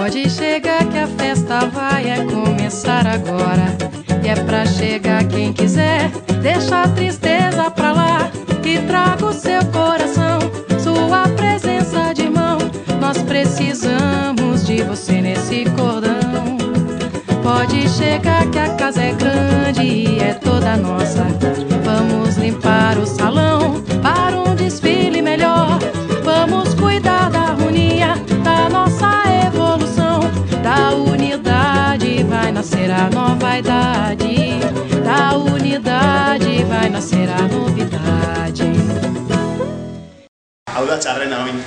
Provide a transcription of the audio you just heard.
Pode chegar que a festa vai começar agora. E é pra chegar quem quiser, deixa a tristeza pra lá e traga o seu coração, sua presença de irmão. Nós precisamos de você nesse cordão. Pode chegar que a casa é grande e é toda nossa. Vamos limpar o salão para um desfile melhor. Vamos cuidar da harmonia, da nossa evolução. Da unidade vai nascer a nova idade. Da unidade vai nascer a novidade. Audah cara namin.